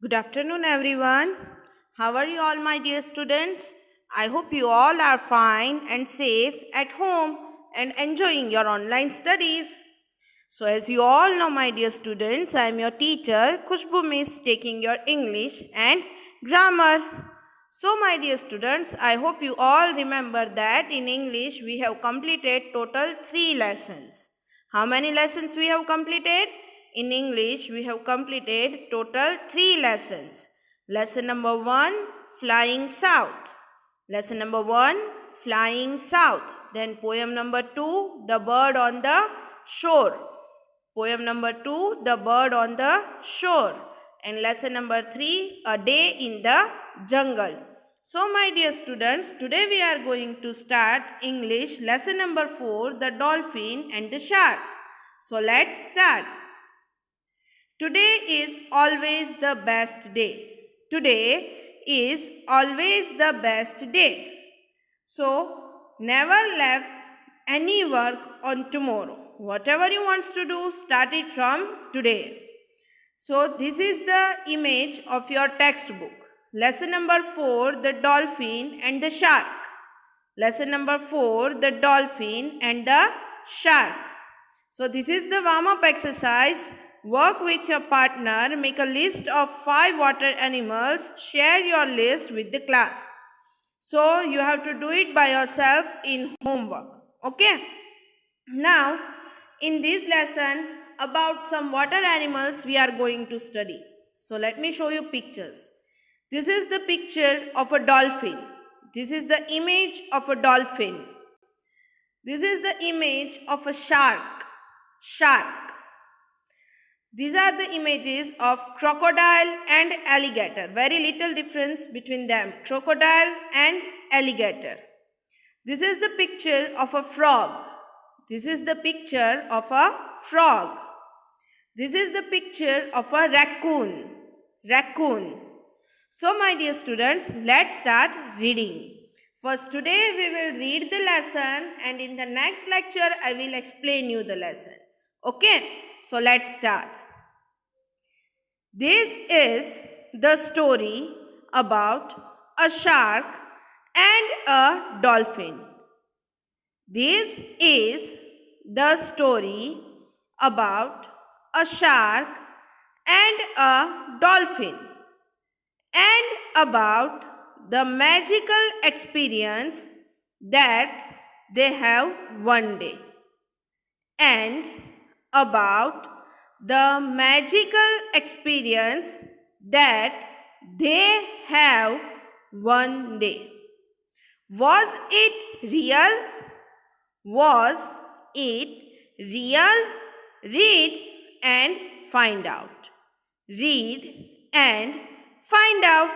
Good afternoon, everyone. How are you all, my dear students? I hope you all are fine and safe at home and enjoying your online studies. So, as you all know, my dear students, I am your teacher, Khushbu Miss, taking your English and grammar. So, my dear students, I hope you all remember that in English we have completed total 3 lessons. How many lessons we have completed? In English, we have completed total 3 lessons. Lesson number 1, Flying South. Lesson number 1, Flying South. Then poem number 2, The Bird on the Shore. Poem number 2, The Bird on the Shore. And lesson number 3, A Day in the Jungle. So my dear students, today we are going to start English lesson number 4, The Dolphin and the Shark. So let's start. Today is always the best day. Today is always the best day. So, never leave any work on tomorrow. Whatever you want to do, start it from today. So, this is the image of your textbook. Lesson number 4, The Dolphin and the Shark. Lesson number 4, The Dolphin and the Shark. So, this is the warm-up exercise. Work with your partner, make a list of 5 water animals, share your list with the class. So, you have to do it by yourself in homework. Okay? Now, in this lesson, about some water animals we are going to study. So, let me show you pictures. This is the picture of a dolphin. This is the image of a dolphin. This is the image of a shark. Shark. These are the images of crocodile and alligator. Very little difference between them. Crocodile and alligator. This is the picture of a frog. This is the picture of a frog. This is the picture of a raccoon. Raccoon. So my dear students, let's start reading. First today we will read the lesson and in the next lecture I will explain you the lesson. Okay? So let's start. This is the story about a shark and a dolphin. This is the story about a shark and a dolphin and about the magical experience that they have one day and about the magical experience that they have one day. Was it real? Was it real? Read and find out. Read and find out.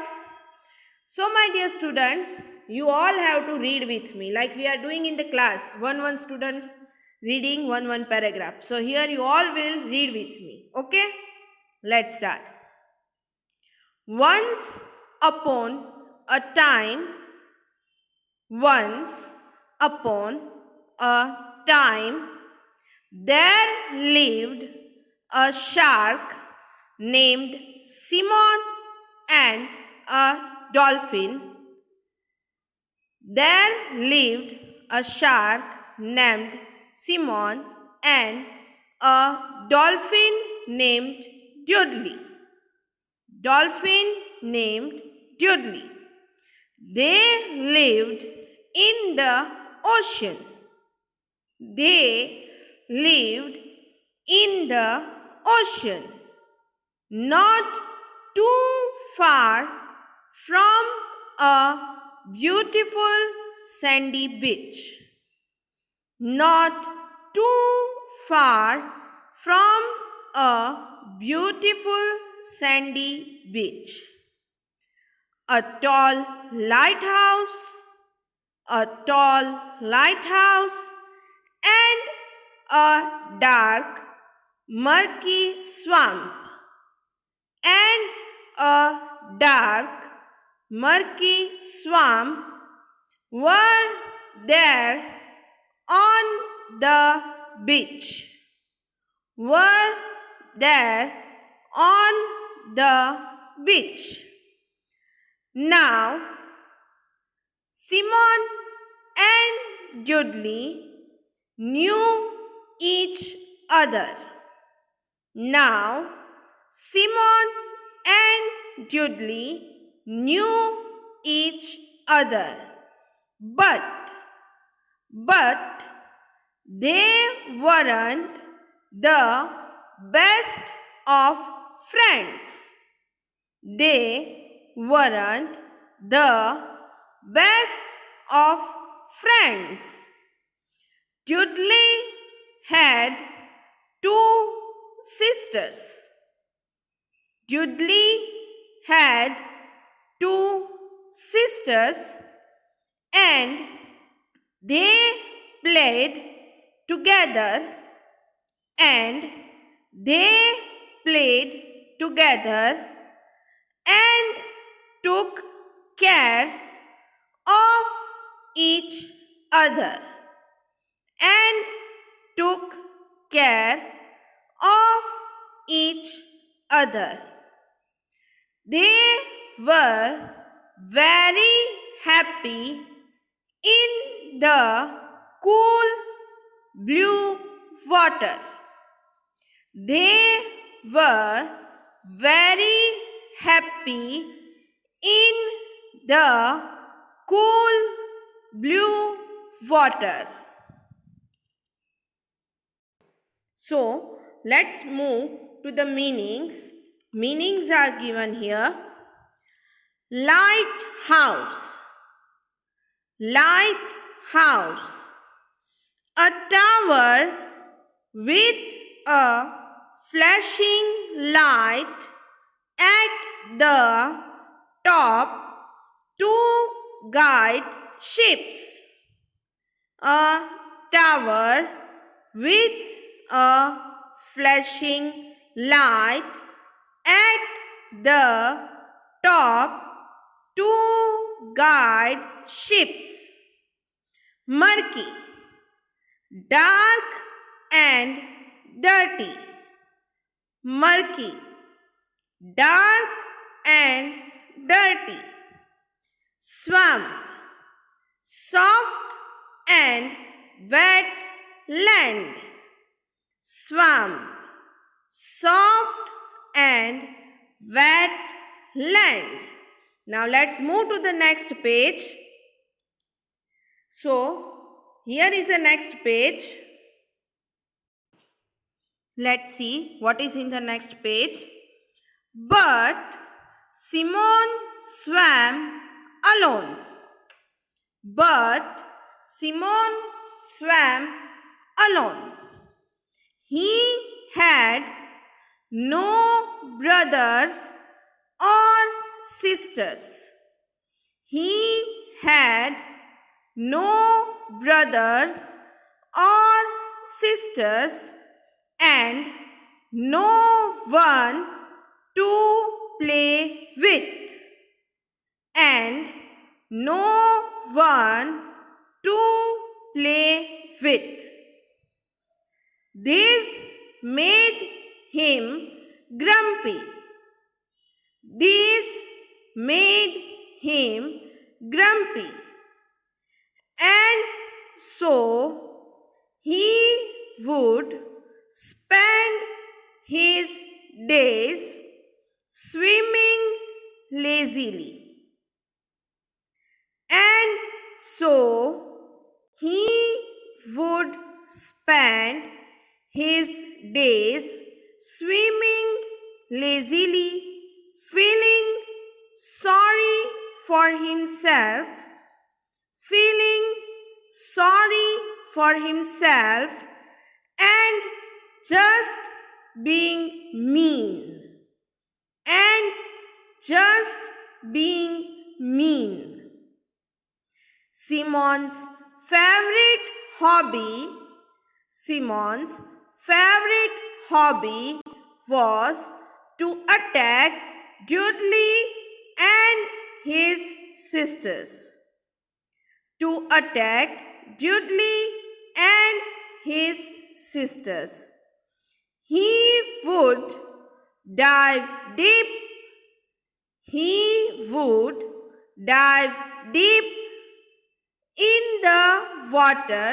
So, my dear students, you all have to read with me like we are doing in the class. One students reading one paragraph. So, here you all will read with me. Okay? Let's start. Once upon a time, once upon a time, there lived a shark named Simon and a dolphin. There lived a shark named Simon and a dolphin named Dudley. Dolphin named Dudley. They lived in the ocean. They lived in the ocean, not too far from a beautiful sandy beach. Not too far from a beautiful sandy beach. A tall lighthouse, a tall lighthouse, and a dark, murky swamp, and a dark, murky swamp were there on the beach. Were there on the beach. Now, Simon and Dudley knew each other. Now, Simon and Dudley knew each other. But they weren't the best of friends. They weren't the best of friends. Dudley had two sisters. Dudley had two sisters and they played together and took care of each other and took care of each other. They were very happy in the cool blue water. They were very happy in the cool blue water. So, let's move to the meanings. Meanings are given here. Lighthouse. Lighthouse. A tower with a flashing light at the top to guide ships. A tower with a flashing light at the top to guide ships. Murky. Dark and dirty. Murky. Dark and dirty. Swamp. Soft and wet land. Swamp. Soft and wet land. Now let's move to the next page. So, here is the next page. Let's see what is in the next page. But Simon swam alone. But Simon swam alone. He had no brothers or sisters. He had no brothers or sisters and no one to play with. And no one to play with. This made him grumpy. This made him grumpy. And so he would spend his days swimming lazily. And so he would spend his days swimming lazily, feeling sorry for himself, and just being mean. Simon's favorite hobby was to attack Dudley and his sisters. He would dive deep he would dive deep in the water,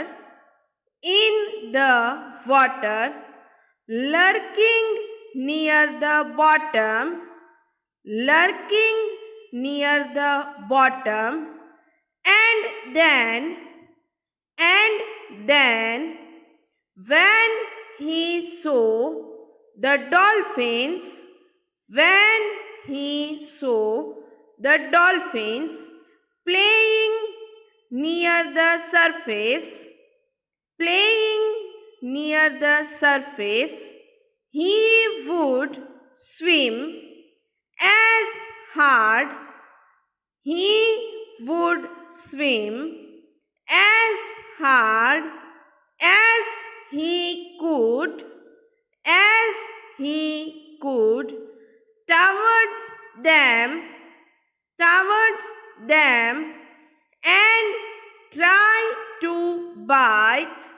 lurking near the bottom, lurking near the bottom, and then, when he saw the dolphins, when he saw the dolphins playing near the surface, he would swim as hard, he would swim as hard as he could, towards them, and try to bite,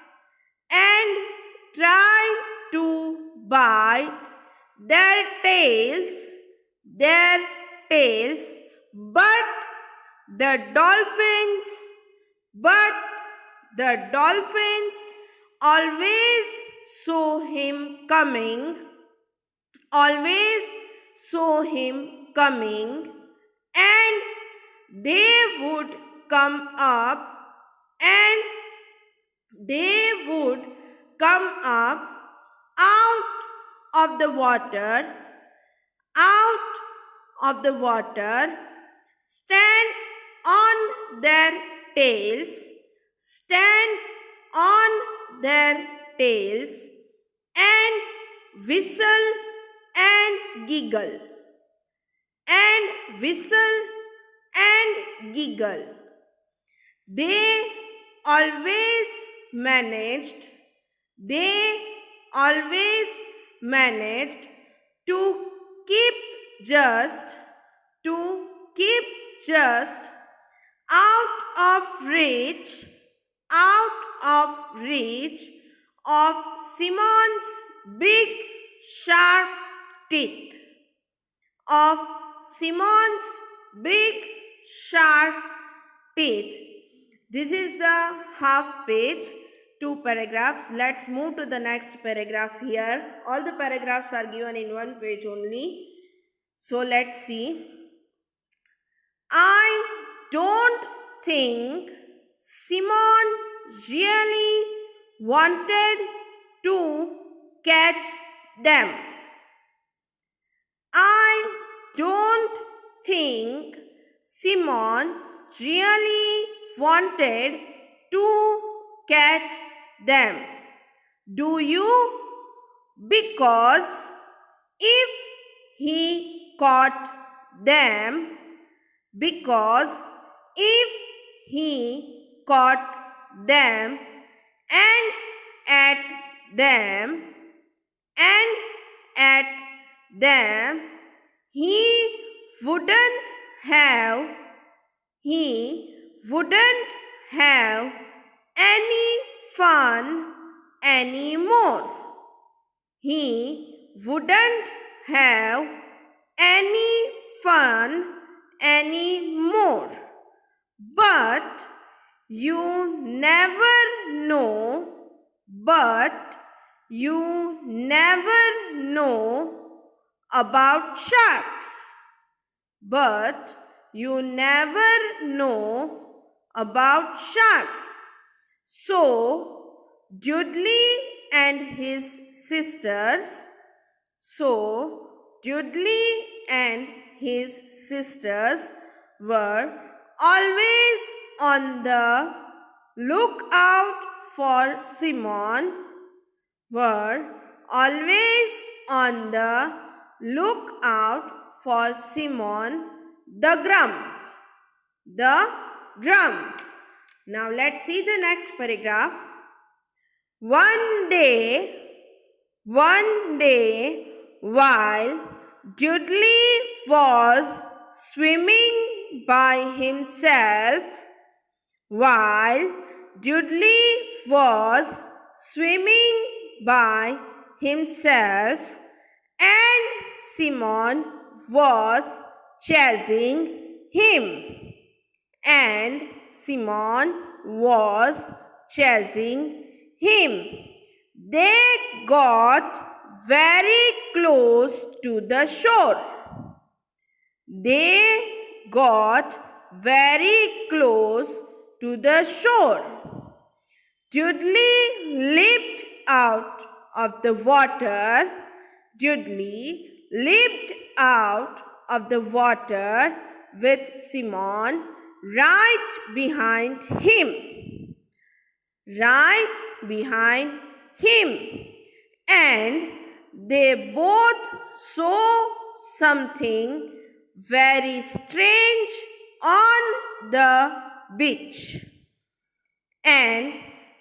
their tails, but the dolphins always saw him coming, and they would come up, out of the water, stand on their tails, and whistle and giggle, They always managed to keep just out of reach of Simon's big sharp teeth, This is the half page, 2 paragraphs. Let's move to the next paragraph here. All the paragraphs are given in 1 page only. So let's see. I don't think Simon really wanted to catch them. I don't think Simon really wanted to catch them. Do you? Because if he caught them, and ate them, he wouldn't have any fun anymore. But you never know about sharks. So Dudley and his sisters were always on the lookout for Simon, the grump. Now let's see the next paragraph. One day, while Dudley was swimming by himself, and Simon was chasing him, and Simon was chasing him. They got very close to the shore. They got very close to the shore. Dudley leaped out of the water. Dudley leaped out of the water with Simon right behind him. Right behind him. And they both saw something very strange on the beach. And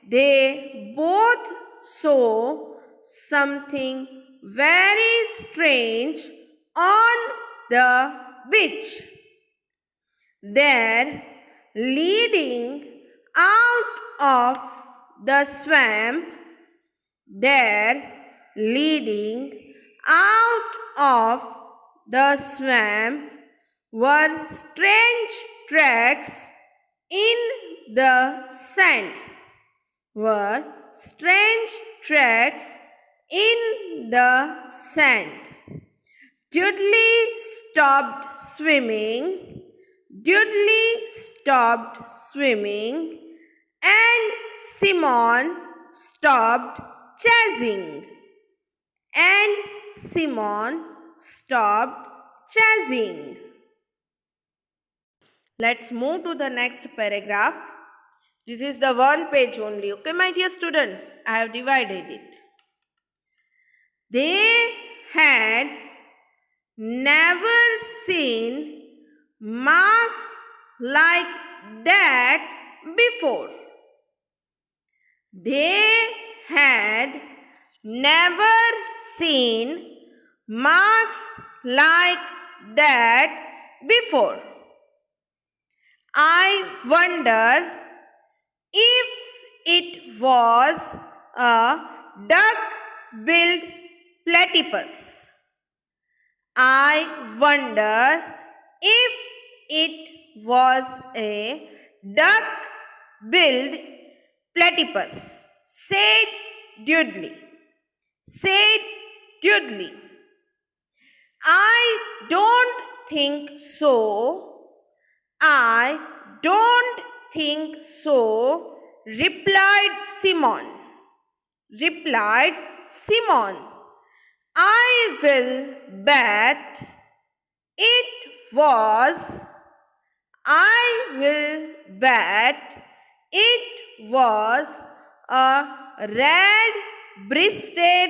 they both saw something very strange on the beach. There, leading out of the swamp, leading out of the swamp were strange tracks in the sand. Dudley stopped swimming, and Simon stopped chasing. Let's move to the next paragraph. This is the one page only. Okay, my dear students, I have divided it. They had never seen marks like that before. They had never seen marks like that before. I wonder if it was a duck-billed platypus. I wonder if it was a duck-billed platypus, said Dudley. I don't think so. Replied Simon. I will bet it was a red-breasted,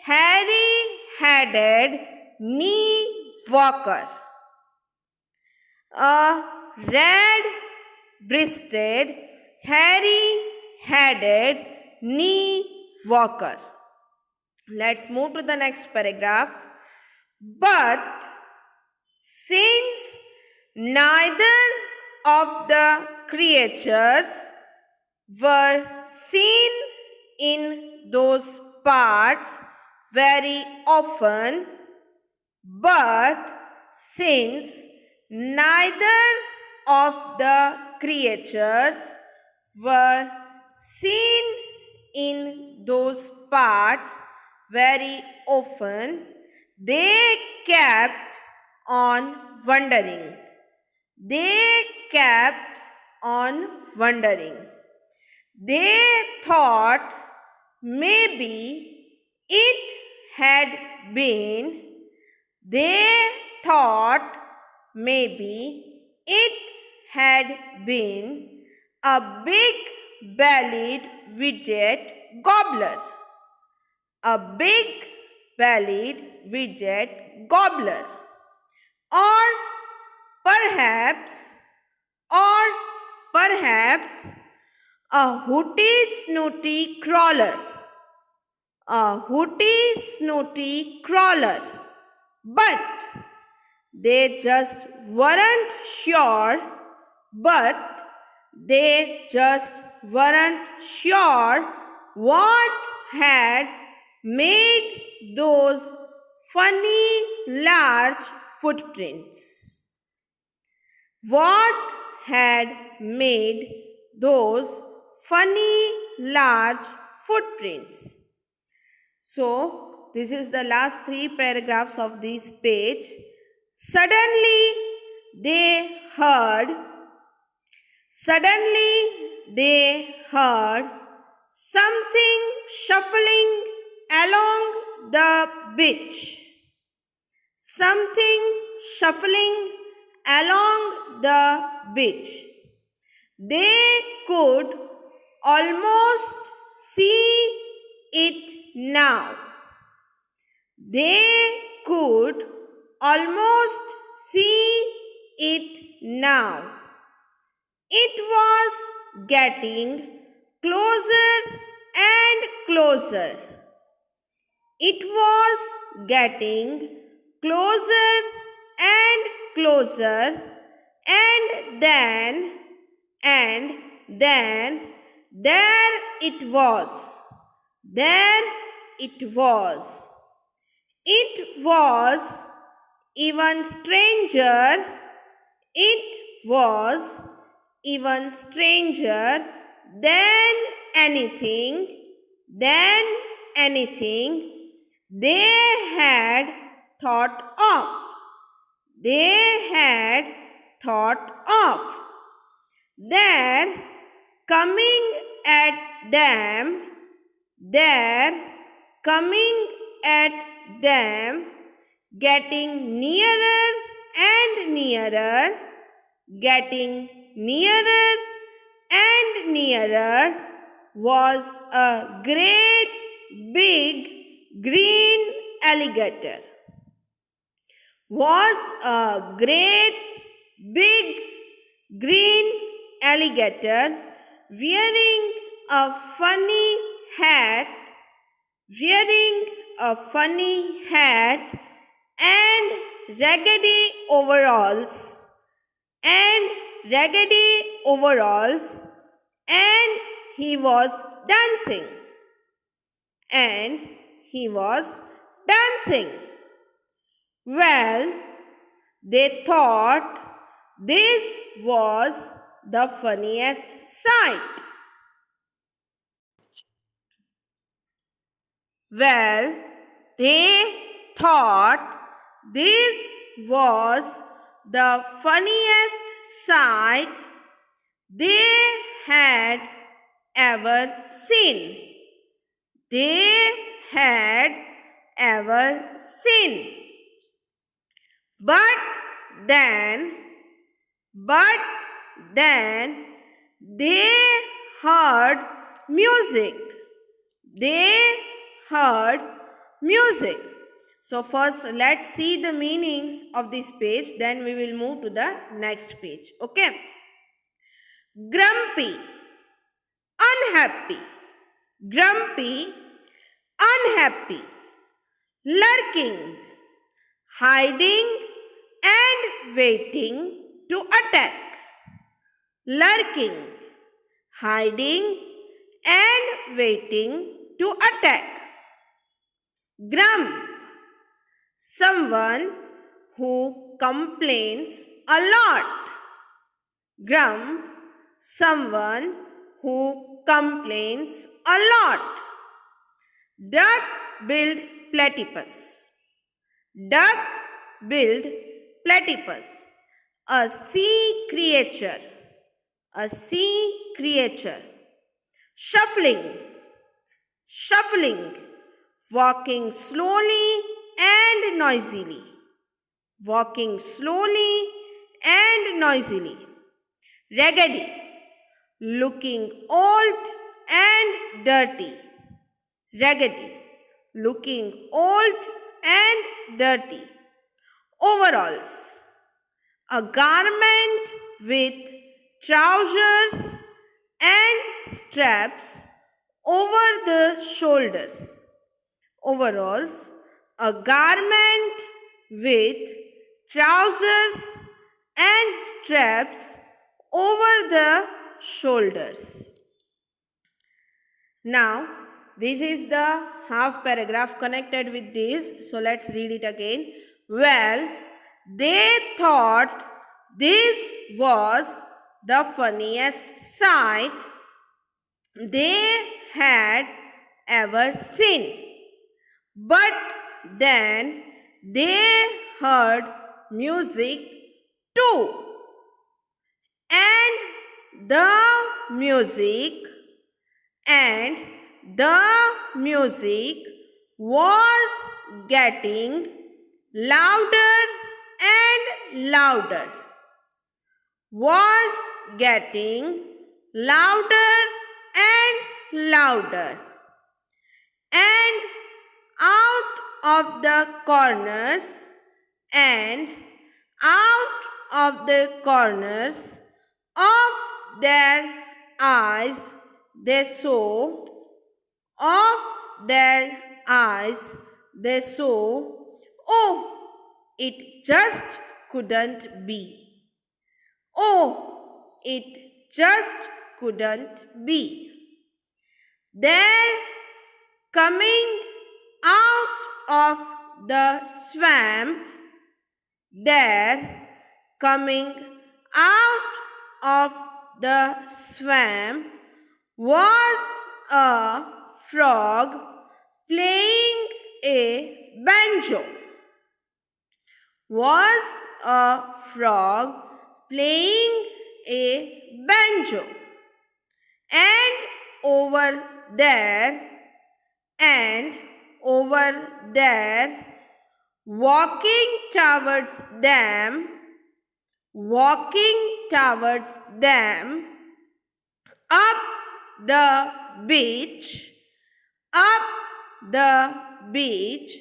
hairy-headed knee-walker. A red-breasted, hairy-headed knee-walker. Let's move to the next paragraph. But since neither of the creatures were seen in those parts very often, they kept on wondering. They thought maybe it had been a big-bellied widget gobbler. Or perhaps a hooty snooty crawler. But they just weren't sure what had made those funny large footprints. What had made those funny large footprints? So, this is the last three paragraphs of this page. Suddenly they heard something shuffling along the beach. Something shuffling along the beach. They could almost see it now. They could almost see it now. It was getting closer and closer. It was getting closer and closer, and then there it was. There it was. It was even stranger. It was even stranger than anything they had thought of. They had thought of. There, coming at them, getting nearer and nearer, was a great big green alligator. Was a great big green alligator wearing a funny hat, and raggedy overalls, and he was dancing. Well, they thought this was the funniest sight. Well, they thought this was the funniest sight they had ever seen. But then they heard music. So first let's see the meanings of this page, then we will move to the next page. Okay. Grumpy, unhappy. Lurking, hiding and waiting to attack. Grump, someone who complains a lot. Duck-billed platypus. A sea creature. Shuffling, walking slowly and noisily. Raggedy, looking old and dirty. Overalls, a garment with trousers and straps over the shoulders. A garment with trousers and straps over the shoulders. Now, this is the half paragraph connected with this. So, let's read it again. Well, they thought This was the funniest sight they had ever seen. But then they heard music too. And the music and the music was getting louder and louder, was getting louder and louder. And out of the corners and out of the corners of their eyes they saw, of their eyes they saw, oh, it just couldn't be. Oh, it just couldn't be. There, coming out of the swamp, there, coming out of the swamp, was a frog playing a banjo. Was a frog playing a banjo. And over there, and over there, walking towards them, walking towards them, up the beach, up the beach,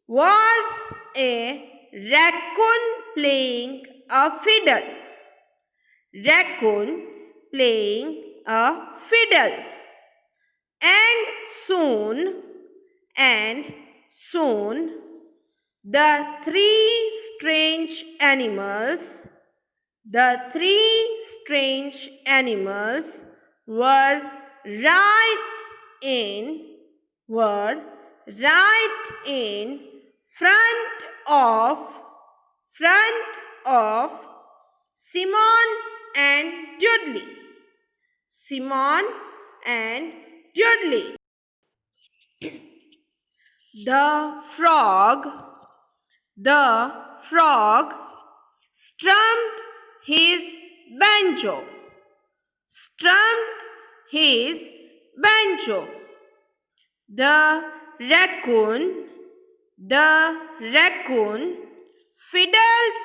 was a raccoon playing a fiddle. Raccoon playing a fiddle. And soon, the three strange animals, were right in, front of Simon and Dudley. Simon and Dudley. The frog strummed his banjo. Strummed his banjo. The raccoon fiddled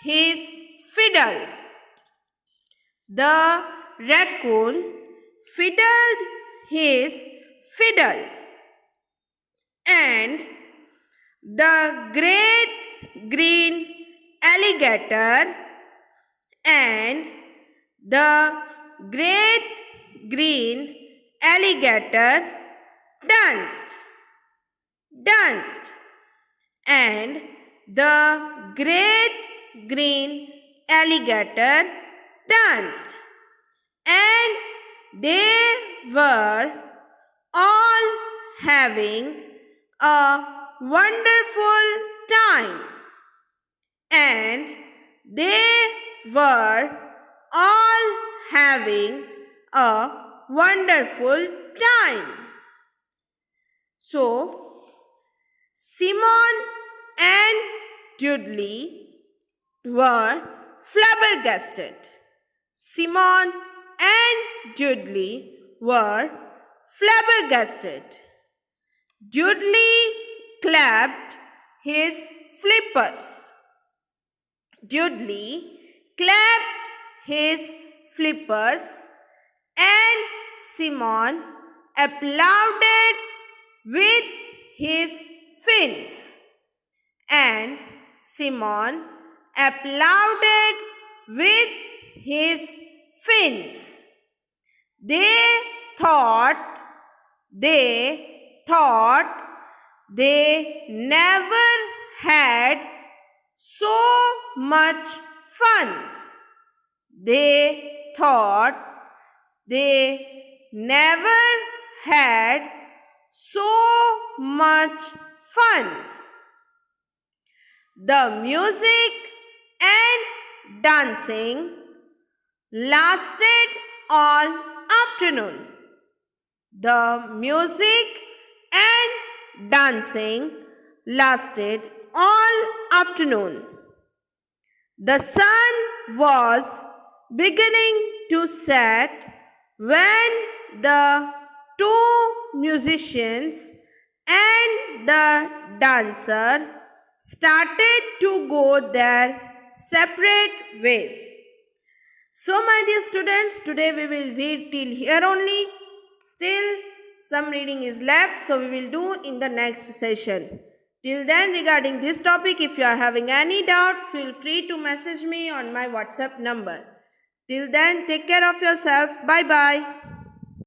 his fiddle. The raccoon fiddled his fiddle. And the great green alligator and the great green alligator danced. And the great green alligator danced. And they were all having a wonderful time. And they were all having a wonderful time. So, Simon and Dudley were flabbergasted. Simon and Dudley were flabbergasted. Dudley clapped his flippers. Dudley clapped his flippers, and Simon applauded with his fins. And Simon applauded with his fins. They thought they never had so much fun. They thought they never had so much fun. The music and dancing lasted all afternoon. The music and dancing lasted all afternoon. The sun was beginning to set when the two musicians and the dancer started to go their separate ways. So, my dear students, today we will read till here only. Still, some reading is left, so we will do in the next session. Till then, regarding this topic, if you are having any doubt, feel free to message me on my WhatsApp number. Till then, take care of yourself. Bye bye.